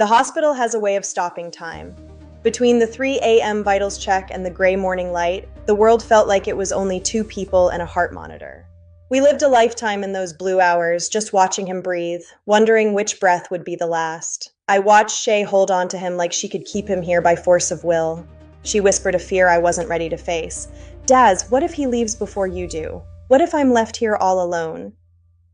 The hospital has a way of stopping time. Between the 3 a.m. vitals check and the gray morning light, the world felt like it was only two people and a heart monitor. We lived a lifetime in those blue hours, just watching him breathe, wondering which breath would be the last. I watched Shay hold on to him like she could keep him here by force of will. She whispered a fear I wasn't ready to face. Daz, what if he leaves before you do? What if I'm left here all alone?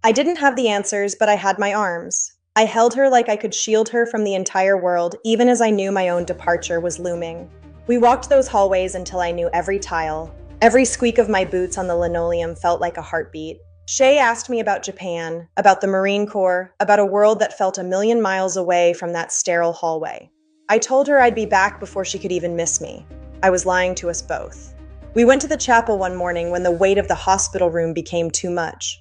I didn't have the answers, but I had my arms. I held her like I could shield her from the entire world, even as I knew my own departure was looming. We walked those hallways until I knew every tile. Every squeak of my boots on the linoleum felt like a heartbeat. Shay asked me about Japan, about the Marine Corps, about a world that felt a million miles away from that sterile hallway. I told her I'd be back before she could even miss me. I was lying to us both. We went to the chapel one morning when the weight of the hospital room became too much.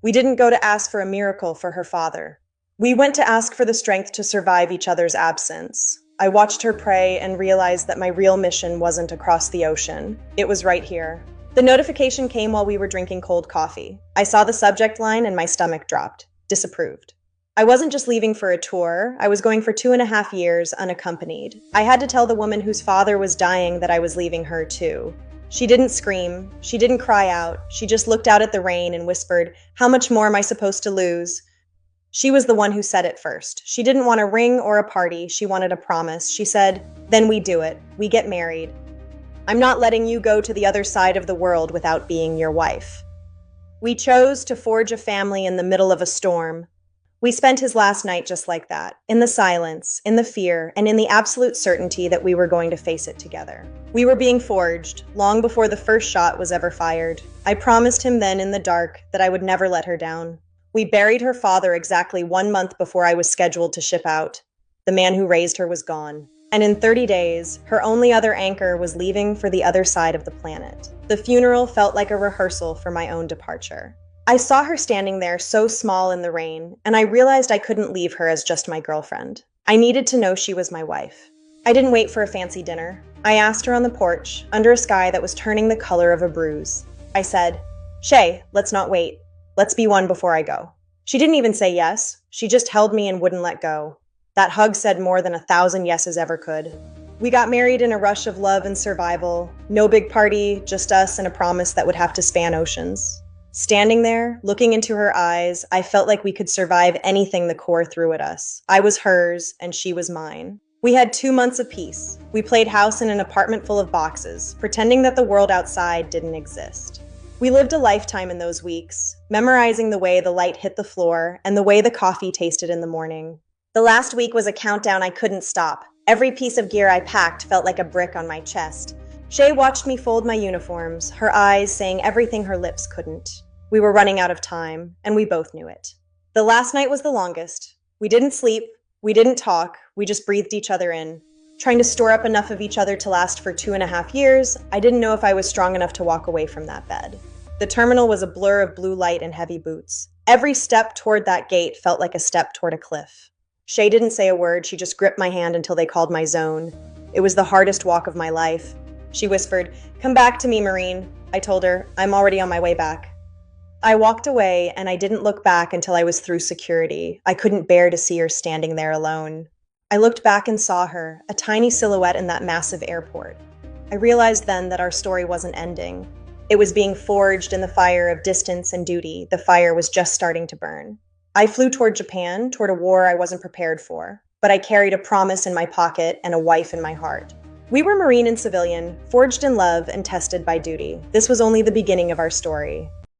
We didn't go to ask for a miracle for her father. We went to ask for the strength to survive each other's absence. I watched her pray and realized that my real mission wasn't across the ocean. It was right here. The notification came while we were drinking cold coffee. I saw the subject line and my stomach dropped. Disapproved. I wasn't just leaving for a tour. I was going for 2.5 years, unaccompanied. I had to tell the woman whose father was dying that I was leaving her too. She didn't scream. She didn't cry out. She just looked out at the rain and whispered, "How much more am I supposed to lose?" She was the one who said it first. She didn't want a ring or a party. She wanted a promise. She said, "Then we do it. We get married. I'm not letting you go to the other side of the world without being your wife." We chose to forge a family in the middle of a storm. We spent his last night just like that, in the silence, in the fear, and in the absolute certainty that we were going to face it together. We were being forged, long before the first shot was ever fired. I promised him then in the dark that I would never let her down. We buried her father exactly 1 month before I was scheduled to ship out. The man who raised her was gone. And in 30 days, her only other anchor was leaving for the other side of the planet. The funeral felt like a rehearsal for my own departure. I saw her standing there so small in the rain, and I realized I couldn't leave her as just my girlfriend. I needed to know she was my wife. I didn't wait for a fancy dinner. I asked her on the porch, under a sky that was turning the color of a bruise. I said, "Shay, let's not wait. Let's be one before I go." She didn't even say yes. She just held me and wouldn't let go. That hug said more than 1,000 yeses ever could. We got married in a rush of love and survival. No big party, just us and a promise that would have to span oceans. Standing there, looking into her eyes, I felt like we could survive anything the Corps threw at us. I was hers, and she was mine. We had 2 months of peace. We played house in an apartment full of boxes, pretending that the world outside didn't exist. We lived a lifetime in those weeks, memorizing the way the light hit the floor and the way the coffee tasted in the morning. The last week was a countdown I couldn't stop. Every piece of gear I packed felt like a brick on my chest. Shay watched me fold my uniforms, her eyes saying everything her lips couldn't. We were running out of time, and we both knew it. The last night was the longest. We didn't sleep, we didn't talk, we just breathed each other in. Trying to store up enough of each other to last for 2.5 years, I didn't know if I was strong enough to walk away from that bed. The terminal was a blur of blue light and heavy boots. Every step toward that gate felt like a step toward a cliff. Shay didn't say a word, she just gripped my hand until they called my zone. It was the hardest walk of my life. She whispered, "Come back to me, Marine." I told her, "I'm already on my way back." I walked away, and I didn't look back until I was through security. I couldn't bear to see her standing there alone. I looked back and saw her, a tiny silhouette in that massive airport. I realized then that our story wasn't ending. It was being forged in the fire of distance and duty. The fire was just starting to burn. I flew toward Japan, toward a war I wasn't prepared for, but I carried a promise in my pocket and a wife in my heart. We were Marine and civilian, forged in love and tested by duty. This was only the beginning of our story.